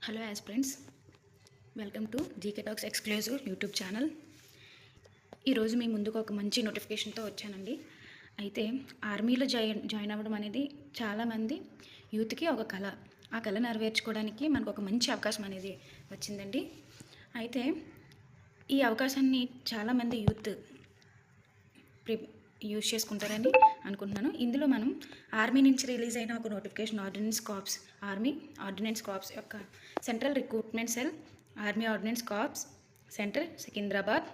Hello aspirants, welcome to GK talks exclusive YouTube channel. ఈరోజు మీ ముందుకు ఒక మంచి నోటిఫికేషన్తో వచ్చానండి. అయితే ఆర్మీలో జాయిన్ అవ్వడం అనేది చాలామంది యూత్కి ఒక కళ. ఆ కళ నెరవేర్చుకోవడానికి మనకు ఒక మంచి అవకాశం అనేది వచ్చిందండి. అయితే ఈ అవకాశాన్ని చాలామంది యూత్ యూజ్ చేసుకుంటారని అనుకుంటున్నాను. ఇందులో మనం ఆర్మీ నుంచి రిలీజ్ అయిన ఒక నోటిఫికేషన్ ఆర్మీ ఆర్డినెన్స్ కార్ప్స్ యొక్క central recruitment cell army ordinance corps centre Secunderabad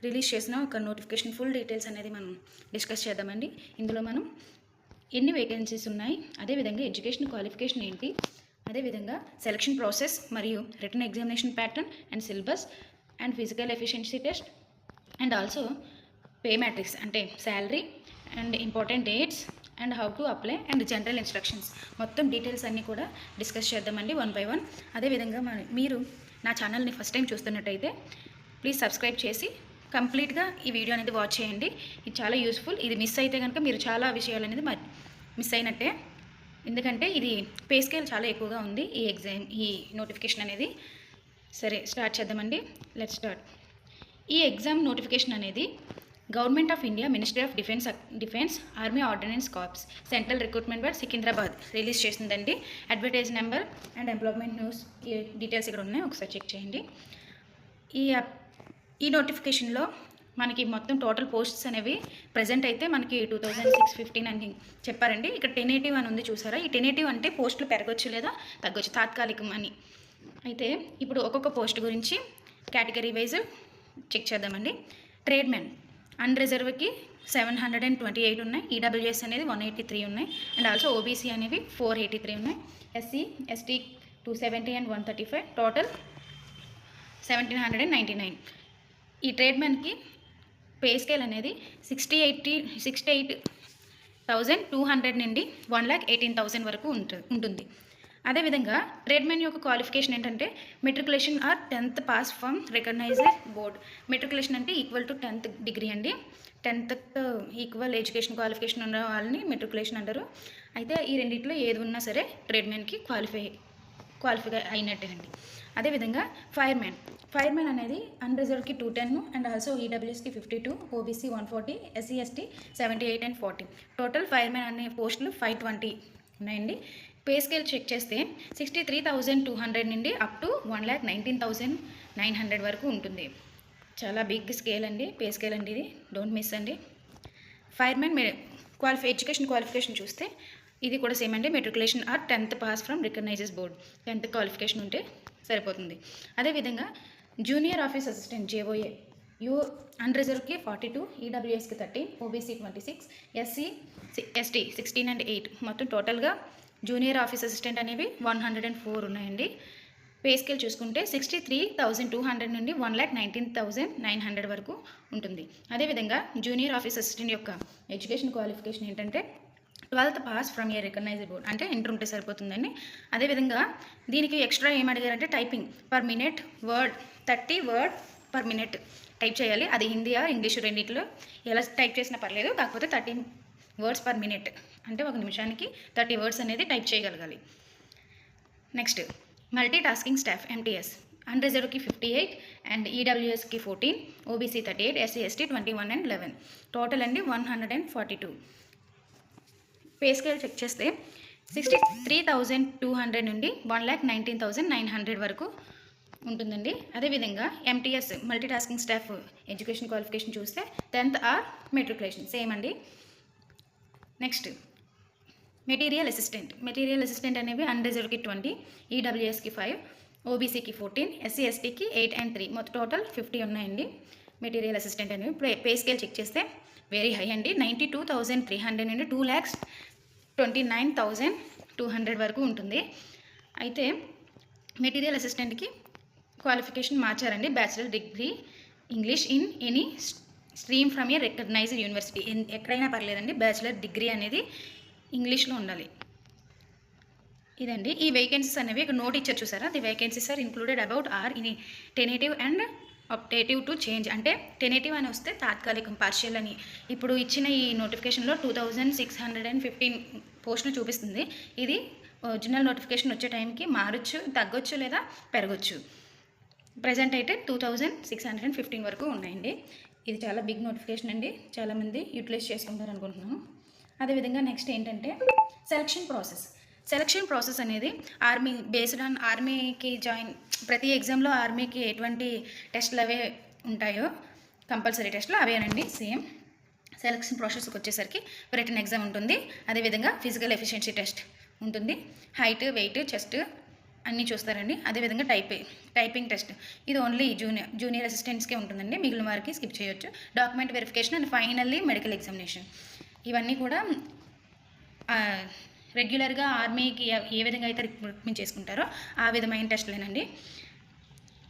release చేసిన ఒక నోటిఫికేషన్ ఫుల్ డీటెయిల్స్ అనేది మనం డిస్కస్ చేద్దామండి. ఇందులో మనం ఎన్ని వేకెన్సీస్ ఉన్నాయి, అదేవిధంగా ఎడ్యుకేషన్ క్వాలిఫికేషన్ ఏంటి, అదేవిధంగా సెలక్షన్ ప్రాసెస్ మరియు written examination pattern and syllabus and physical efficiency test and also pay matrix అంటే salary and important dates and how to apply and general instructions మొత్తం డీటెయిల్స్ అన్నీ కూడా డిస్కస్ చేద్దామండి వన్ బై వన్. అదేవిధంగా మీరు నా ఛానల్ని ఫస్ట్ టైం చూస్తున్నట్టయితే ప్లీజ్ సబ్స్క్రైబ్ చేసి కంప్లీట్గా ఈ వీడియో అనేది వాచ్ చేయండి. ఇది చాలా యూస్ఫుల్. ఇది మిస్ అయితే కనుక మీరు చాలా విషయాలు అనేది మిస్ అయినట్టే. ఎందుకంటే ఇది పే స్కేల్ చాలా ఎక్కువగా ఉంది ఈ నోటిఫికేషన్ అనేది. సరే, స్టార్ట్ చేద్దామండి. Let's start. ఈ ఎగ్జామ్ నోటిఫికేషన్ అనేది Government of India Ministry of Defence Army ordinance Corps Central Recruitment Board Secunderabad release చేసిందండి. Advertise number and Employment News details ఇక్కడ ఉన్నాయి, ఒకసారి చెక్ చేయండి. ఈ నోటిఫికేషన్లో మనకి మొత్తం టోటల్ పోస్ట్స్ అనేవి ప్రజెంట్ అయితే మనకి 2615 అని చెప్పారండి. ఇక్కడ 1080 అని ఉంది, చూసారా? ఈ 1080 అంటే పోస్టులు పెరగచ్చు లేదా తగ్గొచ్చు, తాత్కాలికం అని. అయితే ఇప్పుడు ఒక్కొక్క పోస్ట్ గురించి కేటగిరీ వైజ్ చెక్ చేద్దామండి. ట్రేడ్మెన్ అన్రిజర్వ్కి 728 ఉన్నాయి, ఈడబ్ల్యూఎస్ అనేది 183 ఉన్నాయి, అండ్ ఆల్సో ఓబీసీ అనేవి 483 ఉన్నాయి, ఎస్సీ ఎస్టీ 270 అండ్ 135, టోటల్ 1799. ఈ ట్రేడ్మెన్కి పే స్కేల్ అనేది 68,200 నుండి 1,18,000 వరకు ఉంటుంది. అదేవిధంగా ట్రేడ్మెన్ యొక్క క్వాలిఫికేషన్ ఏంటంటే matriculation or 10th pass from recognised board. Matriculation అంటే ఈక్వల్ టు 10th డిగ్రీ అండి. 10th ఈక్వల్ ఎడ్యుకేషన్ క్వాలిఫికేషన్ ఉన్న వాళ్ళని మెట్రికులేషన్ అంటారు. అయితే ఈ రెండింటిలో ఏది ఉన్నా సరే ట్రేడ్మెన్కి క్వాలిఫై అయినట్టేనండి. అదేవిధంగా ఫైర్మెన్ అనేది అన్రిజర్వ్కి 210 అండ్ ఆల్సో ఈడబ్ల్యూఎస్కి 52, OBC 140, SC ST 78 and 40. Total fireman అనే పోస్టులు 520 ఉన్నాయండి. పే స్కేల్ చెక్ చేస్తే 63,200 నుండి అప్ టు 1,19,900 వరకు ఉంటుంది. చాలా బిగ్ స్కేల్ అండి, పే స్కేల్ అండి ఇది, డోంట్ మిస్ అండి. ఫైర్మెన్ ఎడ్యుకేషన్ క్వాలిఫికేషన్ చూస్తే ఇది కూడా సేమ్ అండి. Matriculation or 10th pass from recognised board, 10th qualification ఉంటే సరిపోతుంది. అదేవిధంగా జూనియర్ ఆఫీస్ అసిస్టెంట్ జేఓఏ అన్రిజర్వ్కి 42, ఈడబ్ల్యూఎస్కి 13, ఓబీసీ 26, ఎస్సీ ఎస్టీ 16 అండ్ 8, మొత్తం టోటల్గా జూనియర్ ఆఫీస్ అసిస్టెంట్ అనేవి 104 ఉన్నాయండి. పే స్కేల్ చూసుకుంటే 63,200 నుండి 1,19,900 వరకు ఉంటుంది. అదేవిధంగా జూనియర్ ఆఫీస్ అసిస్టెంట్ యొక్క ఎడ్యుకేషన్ క్వాలిఫికేషన్ ఏంటంటే 12th pass from a recognised board, అంటే ఇంటర్ ఉంటే సరిపోతుందండి. అదేవిధంగా దీనికి ఎక్స్ట్రా ఏం అడిగారంటే typing per minute 30 word per minute type చేయాలి. అది హిందీ ఆర్ ఇంగ్లీష్ రెండింటిలో ఎలా టైప్ చేసినా పర్లేదు, కాకపోతే 30 వర్డ్స్ పర్ మినిట్ అంటే ఒక నిమిషానికి 30 వర్డ్స్ అనేది టైప్ చేయగలగాలి. Next multitasking staff MTS అన్రిజర్వ్కి 58 అండ్ ఈడబ్ల్యూఎస్కి 14, OBC 38, SC ST 21 and 11, total అండి 142. పే స్కేల్ చెక్ చేస్తే 63,200 నుండి 1,19,900 వరకు ఉంటుందండి. అదేవిధంగా MTS multi tasking staff education qualification చూస్తే 10th ఆర్ మెట్రికులేషన్ సేమ్ అండి. నెక్స్ట్ మెటీరియల్ అసిస్టెంట్ అనేవి అన్రిజర్వ్కి 20, ఈడబ్ల్యూఎస్కి 5, ఓబీసీకి 14, ఎస్సీ ఎస్టీకి 8 అండ్ 3, మొత్తం టోటల్ 50 ఉన్నాయండి. మెటీరియల్ అసిస్టెంట్ అనేవి పే స్కేల్ చెక్ చేస్తే వెరీ హై అండి. 92,300 నుండి 2,29,200 వరకు ఉంటుంది. అయితే మెటీరియల్ అసిస్టెంట్కి క్వాలిఫికేషన్ మార్చారండి. Bachelor degree English in any stream from a recognised university, ఎక్కడైనా పర్లేదండి, బ్యాచిలర్ డిగ్రీ అనేది ఇంగ్లీష్లో ఉండాలి. ఇదండి ఈ వేకెన్సీస్ అనేవి ఇక్కడ నోట్ ఇచ్చారు, చూసారా? The vacancies are included about are in tentative and optative to change, అంటే టెనేటివ్ అని వస్తే తాత్కాలికం, పార్షియల్ అని. ఇప్పుడు ఇచ్చిన ఈ నోటిఫికేషన్లో 2,615 పోస్టులు చూపిస్తుంది. ఇది ఒరిజినల్ నోటిఫికేషన్ వచ్చే టైంకి మారచ్చు, తగ్గొచ్చు లేదా పెరగచ్చు. ప్రజెంట్ అయితే 2615 వరకు ఉన్నాయండి. ఇది చాలా బిగ్ నోటిఫికేషన్ అండి, చాలామంది యూటిలైజ్ చేసుకుంటారు అనుకుంటున్నాను. అదేవిధంగా నెక్స్ట్ ఏంటంటే సెలక్షన్ ప్రాసెస్ అనేది ఆర్మీ బేస్డ్ ఆన్ ఆర్మీకి ప్రతి ఎగ్జామ్లో ఆర్మీకి ఎటువంటి టెస్టులు అవే ఉంటాయో కంపల్సరీ టెస్టులు అవేనండి సేమ్. సెలక్షన్ ప్రాసెస్కి వచ్చేసరికి రిటన్ ఎగ్జామ్ ఉంటుంది, అదేవిధంగా ఫిజికల్ ఎఫిషియన్సీ టెస్ట్ ఉంటుంది, హైట్ వెయిట్ చెస్ట్ అన్నీ చూస్తారండి. అదేవిధంగా టైపింగ్ టెస్ట్, ఇది ఓన్లీ జూనియర్ అసిస్టెంట్స్కే ఉంటుందండి, మిగిలిన వారికి స్కిప్ చేయొచ్చు. Document verification and finally medical examination. ఇవన్నీ కూడా రెగ్యులర్గా ఆర్మీకి ఏ విధంగా అయితే రిక్రూట్మెంట్ చేసుకుంటారో ఆ విధమైన టెస్టులేనండి.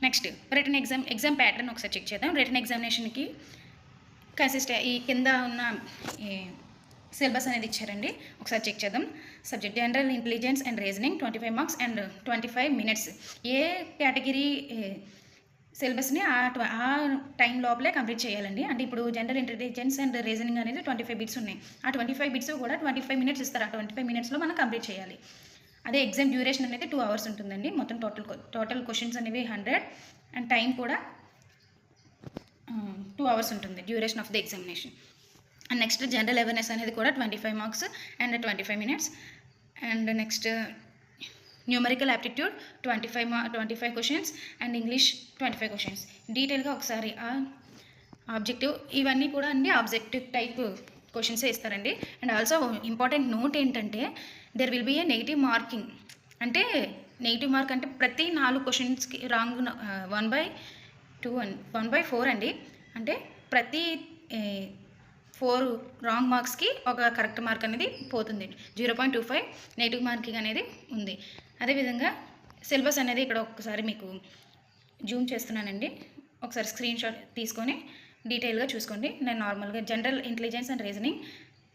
నెక్స్ట్ రిటన్ ఎగ్జామ్ ప్యాటర్న్ ఒకసారి చెక్ చేద్దాం. రిటన్ ఎగ్జామినేషన్కి ఈ కింద ఉన్న సిలబస్ అనేది ఇచ్చారండి, ఒకసారి చెక్ చేద్దాం. Subject general intelligence and reasoning 25 marks and 25 minutes. ఏ కేటగిరీ సిలబస్ని ఆ టైం లోపలే కంప్లీట్ చేయాలండి. అంటే ఇప్పుడు జనరల్ ఇంటెలిజెన్స్ అండ్ రీజనింగ్ అనేది 25 బిట్స్ ఉన్నాయి. ఆ 25 బిట్స్ కూడా 25 మినిట్స్ ఇస్తారు. ఆ 25 మినిట్స్లో మనం కంప్లీట్ చేయాలి. అదే ఎగ్జామ్ డ్యూరేషన్ అనేది 2 అవర్స్ ఉంటుందండి. మొత్తం టోటల్ క్వశ్చన్స్ అనేవి 100 అండ్ టైం కూడా 2 అవర్స్ ఉంటుంది duration of the examination. And next general awareness అనేది కూడా 25 marks and 25 minutes. And next numerical aptitude 25 questions and English 25 questions. డీటెయిల్గా ఒకసారి ఆబ్జెక్టివ్ ఇవన్నీ కూడా అండి ఆబ్జెక్టివ్ టైప్ క్వశ్చన్సే ఇస్తారండి. అండ్ ఆల్సో ఇంపార్టెంట్ నోట్ ఏంటంటే there will be a negative marking. అంటే నెగిటివ్ మార్క్ అంటే ప్రతి 4 క్వశ్చన్స్కి రాంగ్ 1/4 అండి. అంటే ప్రతి 4 రాంగ్ మార్క్స్కి ఒక కరెక్ట్ మార్క్ అనేది పోతుంది. 0.25 నెగిటివ్ మార్కింగ్ అనేది ఉంది. అదేవిధంగా సిలబస్ అనేది ఇక్కడ ఒకసారి మీకు జూమ్ చేస్తున్నానండి, ఒకసారి స్క్రీన్ షాట్ తీసుకొని డీటెయిల్గా చూసుకోండి. నేను నార్మల్గా general intelligence and reasoning,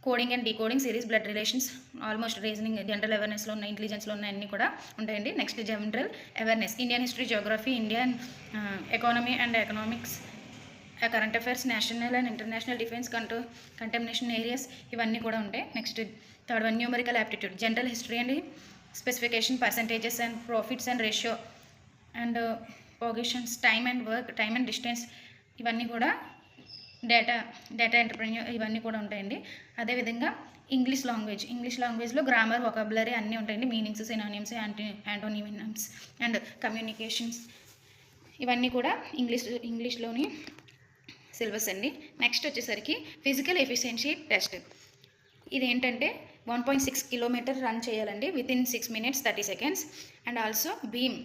coding and decoding, series, blood relations, almost reasoning general అవేర్నెస్లో ఉన్న, ఇంటెలిజెన్స్లో ఉన్న అన్నీ కూడా ఉంటాయండి. Next general awareness, Indian history, geography, Indian economy and economics, current affairs, national and international defence, contamination areas, ఇవన్నీ కూడా ఉంటాయి. Next third one numerical aptitude, general history and specification, percentages and profits and ratio and positions, time and work, time and distance, ఇవన్నీ కూడా data entrepreneur, ఇవన్నీ కూడా ఉంటాయండి. అదేవిధంగా English లాంగ్వేజ్లో గ్రామర్, వొకాబులరీ అన్నీ ఉంటాయండి. Meanings, synonyms, antonyms and communications, ఇవన్నీ కూడా ఇంగ్లీష్లోని సిలబస్ అండి. నెక్స్ట్ వచ్చేసరికి ఫిజికల్ ఎఫిషియన్సీ టెస్ట్. ఇదేంటంటే 1.6 కిలోమీటర్ రన్ చేయాలండి within 6 minutes 30 seconds. And also beam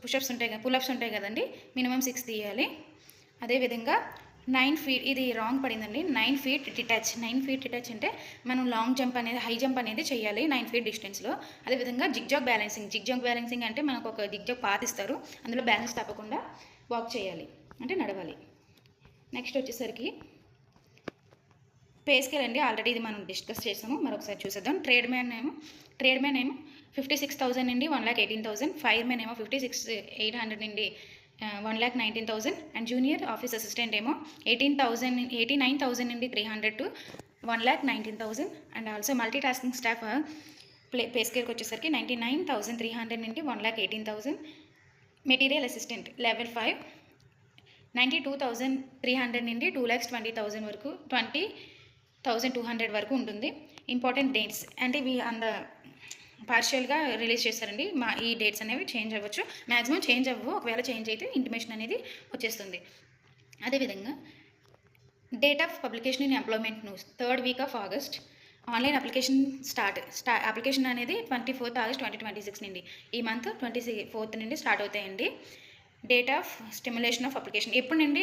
push-ups ఉంటాయి కదండి, మినిమం 6 తీయాలి. అదేవిధంగా 9 feet, ఇది రాంగ్ పడిందండి, 9 feet డిటాచ్. 9 feet డిటాచ్ అంటే మనం లాంగ్ జంప్ అనేది, హై జంప్ అనేది చేయాలి 9 feet డిస్టెన్స్లో. అదేవిధంగా జిగ్జాగ్ బ్యాలెన్సింగ్ అంటే మనకు ఒక జిగ్జాగ్ పాత్ ఇస్తారు, అందులో బ్యాలెన్స్ తప్పకుండా వాక్ చేయాలి, అంటే నడవాలి. నెక్స్ట్ వచ్చేసరికి పే స్కేల్ అండి, ఆల్రెడీ ఇది మనం డిస్కస్ చేసాము, మరొకసారి చూసేద్దాం. ట్రేడ్ మ్యాన్ ఏమో 56,000 నుండి 1,18,000, ఫైర్ మ్యాన్ ఏమో 56,800 నుండి 1,19,000, అండ్ జూనియర్ ఆఫీస్ అసిస్టెంట్ ఏమో 89,000 నుండి 300 to 1,19,000. And also multitasking staff pay స్కేల్కి వచ్చేసరికి 99,300 నుండి 1,18,000. మెటీరియల్ అసిస్టెంట్ లెవెల్ 5 92,300 నుండి 2,20,000 వరకు, 20,200 వరకు ఉంటుంది. ఇంపార్టెంట్ డేట్స్ అంటే ఇవి పార్షియల్గా రిలీజ్ చేస్తారండి. ఈ డేట్స్ అనేవి చేంజ్ అవ్వచ్చు, మ్యాక్సిమం చేంజ్ అవ్వవు, ఒకవేళ చేంజ్ అయితే ఇంటిమేషన్ అనేది వచ్చేస్తుంది. అదేవిధంగా date of publication in employment news 3rd week of August. Online application application అనేది 24th August 2026 నుండి, ఈ మంత్ 24th నుండి స్టార్ట్ అవుతాయండి. Date of stimulation of application ఎప్పుడు నుండి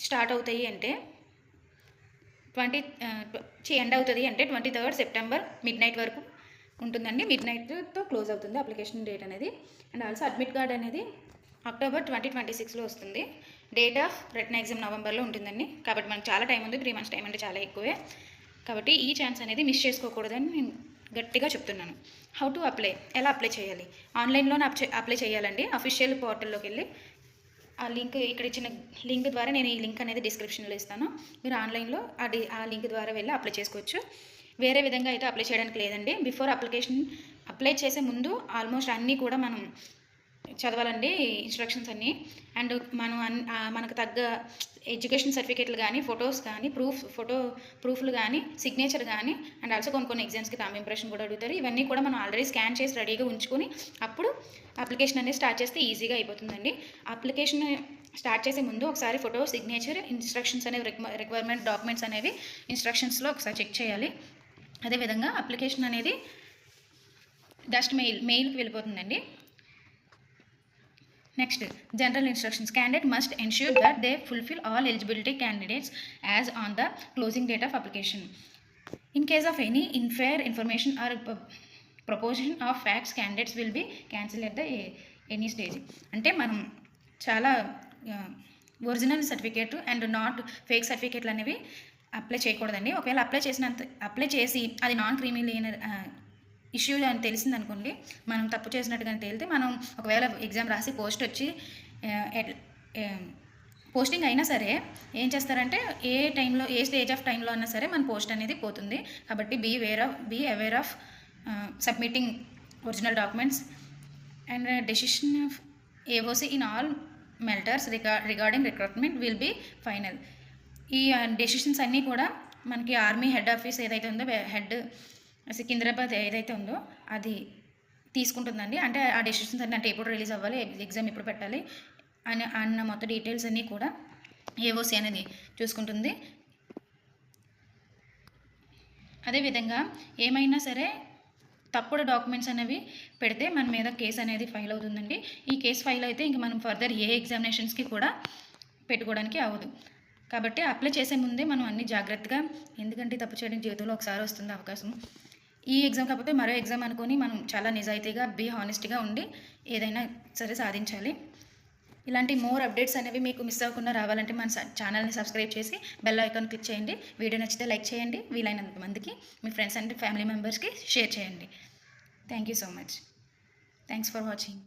స్టార్ట్ అవుతాయి అంటే ఎండ్ అవుతుంది అంటే 23rd September midnight వరకు ఉంటుందండి. midnightతో క్లోజ్ అవుతుంది అప్లికేషన్ డేట్ అనేది. అండ్ ఆల్సో అడ్మిట్ కార్డ్ అనేది October 2026లో వస్తుంది. డేట్ ఆఫ్ రిటన్ ఎగ్జామ్ నవంబర్లో ఉంటుందండి. కాబట్టి మనకు చాలా టైం ఉంది, 3 months టైం అంటే చాలా ఎక్కువే. కాబట్టి ఈ ఛాన్స్ అనేది మిస్ చేసుకోకూడదని నేను గట్టిగా చెప్తున్నాను. హౌ టు అప్లై, ఎలా అప్లై చేయాలి? ఆన్లైన్లోనే అప్లై చేయాలండి. అఫీషియల్ పోర్టల్లోకి వెళ్ళి ఆ లింక్, ఇక్కడ ఇచ్చిన లింక్ ద్వారా, నేను ఈ లింక్ అనేది డిస్క్రిప్షన్లో ఇస్తాను, మీరు ఆన్లైన్లో ఆ లింక్ ద్వారా వెళ్ళి అప్లై చేసుకోవచ్చు. వేరే విధంగా అయితే అప్లై చేయడానికి లేదండి. బిఫోర్ అప్లై చేసే ముందు ఆల్మోస్ట్ అన్నీ కూడా మనం చదవాలండి ఇన్స్ట్రక్షన్స్ అన్నీ. అండ్ మనం మనకు తగ్గ ఎడ్యుకేషన్ సర్టిఫికేట్లు కానీ, ఫొటోస్ కానీ, ప్రూఫ్లు కానీ, సిగ్నేచర్ కానీ, అండ్ ఆల్సో కొన్ని ఎగ్జామ్స్కి థంబ్ ఇంప్రెషన్ కూడా అడుగుతారు. ఇవన్నీ కూడా మనం ఆల్రెడీ స్కాన్ చేసి రెడీగా ఉంచుకొని అప్పుడు అప్లికేషన్ అనేది స్టార్ట్ చేస్తే ఈజీగా అయిపోతుందండి. అప్లికేషన్ స్టార్ట్ చేసే ముందు ఒకసారి ఫోటో, సిగ్నేచర్, ఇన్స్ట్రక్షన్స్ అనేవి రిక్వైర్మెంట్ డాక్యుమెంట్స్ అనేవి ఇన్స్ట్రక్షన్స్లో ఒకసారి చెక్ చేయాలి. అదేవిధంగా అప్లికేషన్ అనేది డస్ట్ మెయిల్కి వెళ్ళిపోతుందండి. Next, general instructions. Candidate must ensure that they fulfill all eligibility candidates as on the closing date of application. In case of any unfair information or proposition of facts, candidates will be cancelled at the any stage. అంటే మనం చాలా original certificate and not fake సర్టిఫికేట్లు అనేవి apply చేయకూడదండి. ఒకవేళ apply చేసి అది non creamy layer issue అని తెలిసిందనుకోండి, మనం తప్పు చేసినట్టుగా తేలితే మనం ఒకవేళ ఎగ్జామ్ రాసి పోస్ట్ వచ్చి పోస్టింగ్ అయినా సరే ఏం చేస్తారంటే ఏ స్టేజ్ ఆఫ్ టైంలో అయినా సరే మన పోస్ట్ అనేది పోతుంది. కాబట్టి be aware of submitting original documents and decision of AOC in all matters regarding recruitment will be final. ఈ డెసిషన్స్ అన్నీ కూడా మనకి ఆర్మీ హెడ్ ఆఫీస్ ఏదైతే ఉందో సికింద్రాబాద్ ఏదైతే ఉందో అది తీసుకుంటుందండి. అంటే ఆ డెసిషన్స్ అన్నీ అంటే ఎప్పుడు రిలీజ్ అవ్వాలి, ఎగ్జామ్ ఎప్పుడు పెట్టాలి అన్న మొత్తం డీటెయిల్స్ అన్నీ కూడా ఏఓసి అనేది చూసుకుంటుంది. అదేవిధంగా ఏమైనా సరే తప్పుడు డాక్యుమెంట్స్ అనేవి పెడితే మన మీద కేసు అనేది ఫైల్ అవుతుందండి. ఈ కేసు ఫైల్ అయితే ఇంక మనం ఫర్దర్ ఏ ఎగ్జామినేషన్స్కి కూడా పెట్టుకోవడానికి అవ్వదు. కాబట్టి అప్లై చేసే ముందే మనం అన్ని జాగ్రత్తగా, ఎందుకంటే తప్పు చేయడం జీవితంలో ఒకసారి వస్తుంది అవకాశం. ఈ ఎగ్జామ్ కాకపోతే మరో ఎగ్జామ్ అనుకొని మనం చాలా నిజాయితీగా హానెస్ట్గా ఉండి ఏదైనా సరే సాధించాలి. ఇలాంటి మోర్ అప్డేట్స్ అనేవి మీకు మిస్ అవ్వకుండా రావాలంటే మన ఛానల్ని సబ్స్క్రైబ్ చేసి బెల్ ఐకాన్ క్లిక్ చేయండి. వీడియో నచ్చితే లైక్ చేయండి. వీలైనంత మందికి మీ ఫ్రెండ్స్ అండ్ ఫ్యామిలీ మెంబర్స్కి షేర్ చేయండి. Thank you so much. Thanks for watching.